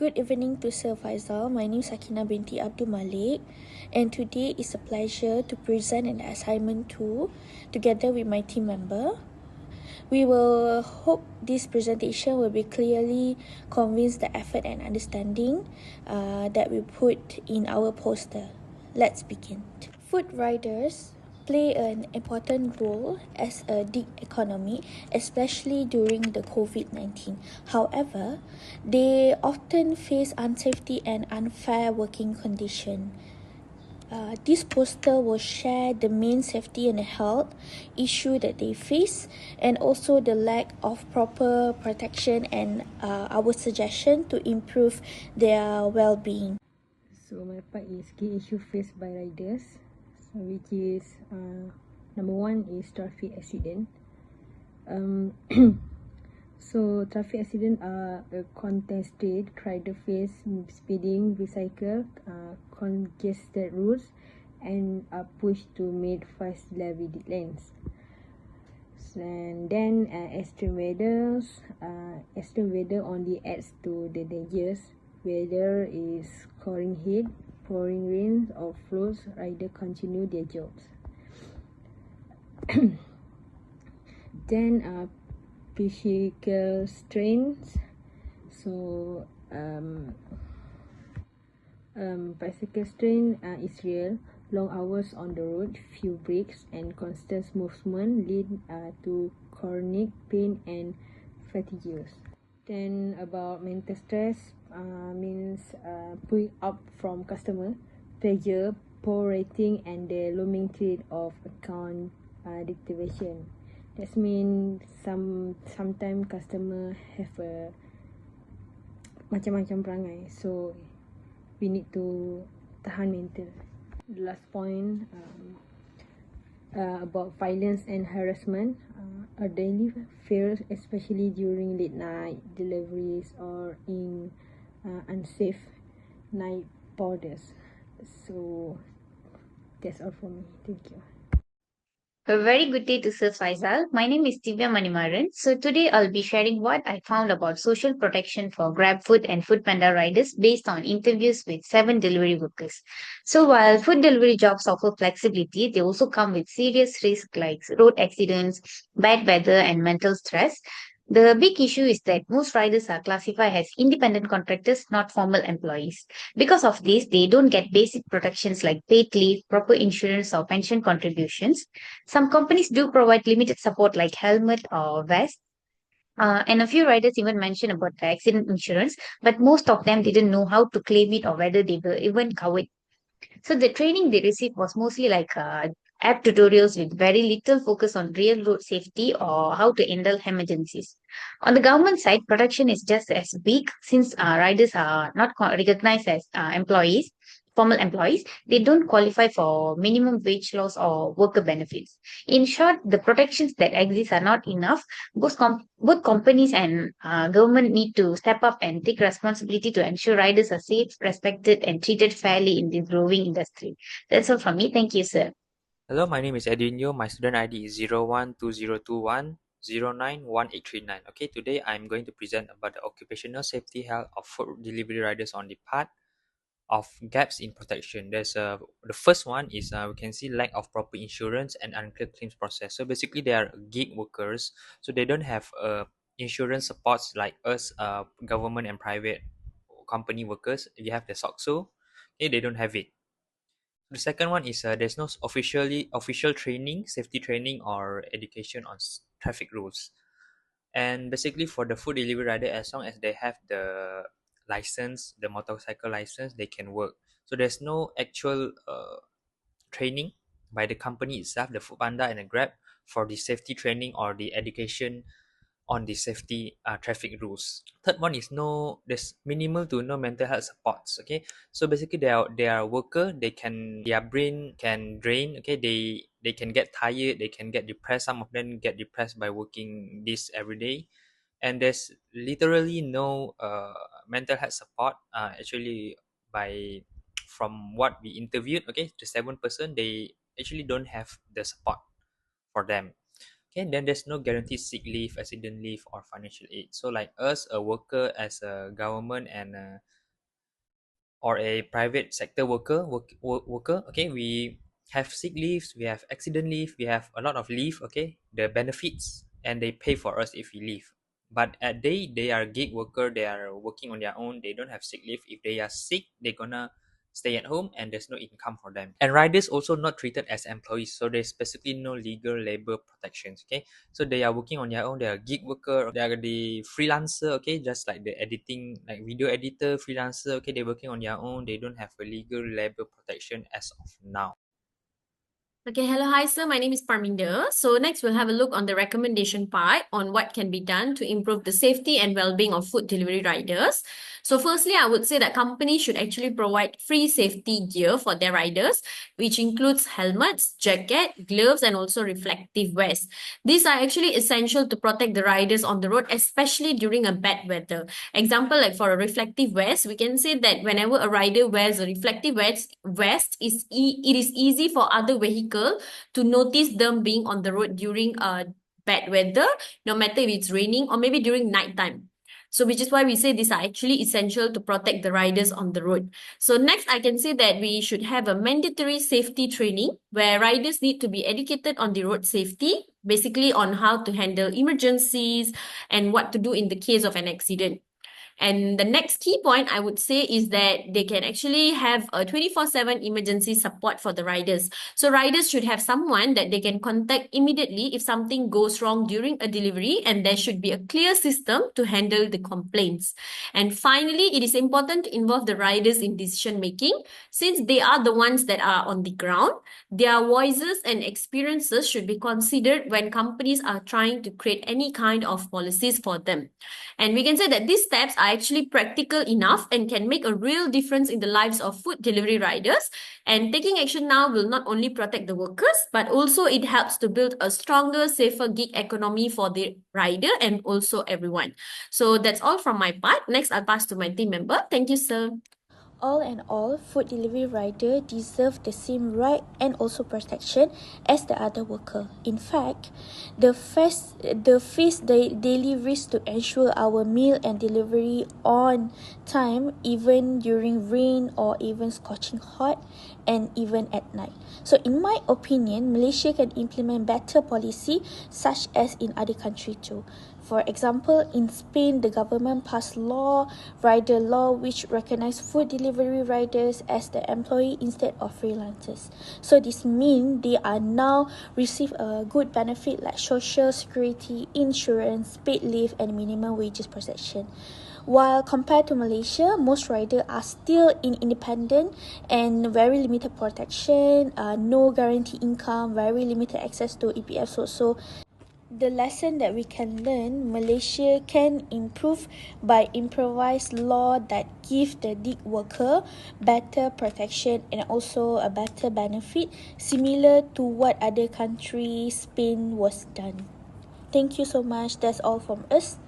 Good evening to Sir Faisal. My name is Sakina binti Abdul Malik, and today is a pleasure to present an assignment 2 together with my team member. We will hope this presentation will be clearly convince the effort and understanding that we put in our poster. Let's begin. Food riders play an important role as a gig economy, especially during the COVID-19. However, they often face unsafety and unfair working conditions. This poster will share the main safety and health issue that they face, and also the lack of proper protection and our suggestion to improve their well-being. So my part is key issue faced by riders, which is number one is traffic accident. So traffic accident are a contested rider face speeding, recycle, congested roads, and are pushed to meet fast levied lanes. And then extreme weather only adds to the dangers. Whether is scoring heat, pouring rain, or floods, riders continue their jobs. Then physical strains. So bicycle strain is real. Long hours on the road, few breaks, and constant movement lead to chronic pain and fatigue. Then about mental stress means pulling up from customer, pressure, poor rating, and the looming threat of account deactivation. That means sometimes customer have a macam-macam perangai, so we need to tahan mental. The last point about violence and harassment are daily fears, especially during late night deliveries or in unsafe night borders. So that's all for me. Thank you. A very good day to Sir Faisal. My name is Divya Manimaran. So today I'll be sharing what I found about social protection for GrabFood and Foodpanda riders based on interviews with 7 delivery workers. So while food delivery jobs offer flexibility, they also come with serious risks like road accidents, bad weather, and mental stress. The big issue is that most riders are classified as independent contractors, not formal employees. Because of this, they don't get basic protections like paid leave, proper insurance, or pension contributions. Some companies do provide limited support like helmet or vest. And a few riders even mentioned about the accident insurance, but most of them didn't know how to claim it or whether they were even covered. So the training they received was mostly like app tutorials with very little focus on real road safety or how to handle emergencies. On the government side, protection is just as big since riders are not recognized as employees, formal employees. They don't qualify for minimum wage laws or worker benefits. In short, the protections that exist are not enough. Both companies and government need to step up and take responsibility to ensure riders are safe, respected, and treated fairly in this growing industry. That's all from me. Thank you, sir. Hello, my name is Edwinio. My student ID is 012021091839. Okay, today I'm going to present about the occupational safety health of food delivery riders on the part of gaps in protection. The first one is we can see lack of proper insurance and unclear claims process. So basically, they are gig workers, so they don't have insurance supports like us, government and private company workers. You have the SOXO, okay, they don't have it. The second one is there's no official training, safety training or education on traffic rules. And basically for the food delivery rider, as long as they have the license, the motorcycle license, they can work. So there's no actual training by the company itself, the Foodpanda and the Grab, for the safety training or the education on the safety traffic rules. Third one is there's minimal to no mental health supports. Okay, so basically they are worker, their brain can drain. Okay, they can get tired, they can get depressed. Some of them get depressed by working this every day, and there's literally no mental health support. Actually, by from what we interviewed, okay, the 7 person, they actually don't have the support for them. Okay, then there's no guaranteed sick leave, accident leave, or financial aid. So like us, a worker as a government and or a private sector worker, okay, we have sick leaves, we have accident leave, we have a lot of leave, okay, the benefits, and they pay for us if we leave. But at they are gig worker, they are working on their own, they don't have sick leave. If they are sick, they're gonna stay at home and there's no income for them. And riders also not treated as employees, so there's specifically no legal labor protections. Okay, so they are working on their own, they are gig worker, they are the freelancer, okay, just like the editing, like video editor, freelancer, okay, they're working on their own, they don't have a legal labor protection as of now. Okay, hello, hi sir. My name is Parminder. So next we'll have a look on the recommendation part on what can be done to improve the safety and well-being of food delivery riders. So firstly, I would say that companies should actually provide free safety gear for their riders, which includes helmets, jacket, gloves, and also reflective vests. These are actually essential to protect the riders on the road, especially during a bad weather. Example, like for a reflective vest, we can say that whenever a rider wears a reflective vest it is easy for other vehicle to notice them being on the road during bad weather, no matter if it's raining or maybe during nighttime. So which is why we say these are actually essential to protect the riders on the road. So next, I can say that we should have a mandatory safety training where riders need to be educated on the road safety, basically on how to handle emergencies and what to do in the case of an accident. And the next key point I would say is that they can actually have a 24/7 emergency support for the riders. So riders should have someone that they can contact immediately if something goes wrong during a delivery, and there should be a clear system to handle the complaints. And finally, it is important to involve the riders in decision making since they are the ones that are on the ground. Their voices and experiences should be considered when companies are trying to create any kind of policies for them. And we can say that these steps are actually practical enough and can make a real difference in the lives of food delivery riders. And taking action now will not only protect the workers, but also it helps to build a stronger, safer gig economy for the rider and also everyone. So that's all from my part. Next, I'll pass to my team member. Thank you, sir. All in all, food delivery rider deserve the same right and also protection as the other worker. In fact, the daily risk to ensure our meal and delivery on time, even during rain or even scorching hot, and even at night. So, in my opinion, Malaysia can implement better policy such as in other countries too. For example, in Spain, the government passed rider law, which recognize food delivery riders as the employee instead of freelancers. So this means they are now receive a good benefit like social security, insurance, paid leave, and minimum wages protection. While compared to Malaysia, most riders are still independent and very limited protection, no guaranteed income, very limited access to EPF. So the lesson that we can learn, Malaysia can improve by improvised law that give the gig worker better protection and also a better benefit similar to what other countries Spain was done. Thank you so much. That's all from us.